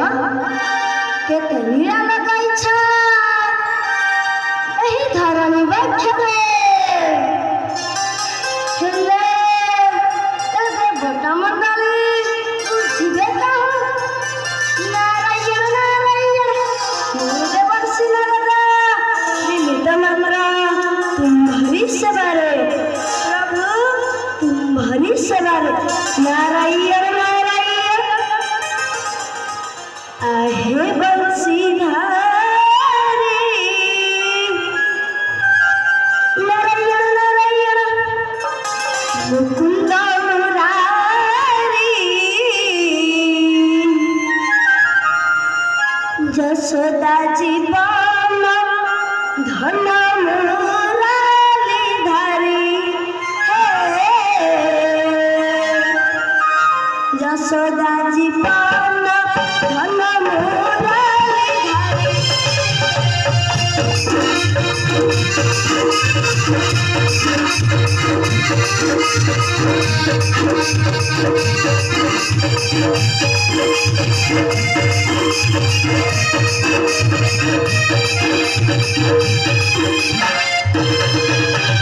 के तेरा लगाई छा एही धरनी बखरे खेले तबे बटा मंडली जीवे का नारायण नारायण मुर्दे बरसी लगा निमित मंत्र तुम्हारी सवारे प्रभु तुम्हारी सवारे नारायण नारायण आहे बंसीधारी नारायण नारायण मुकुंद मुरारी जसोदा जीवन धन मुरारी धारी जसोदा जीवन धन मुरारी धारी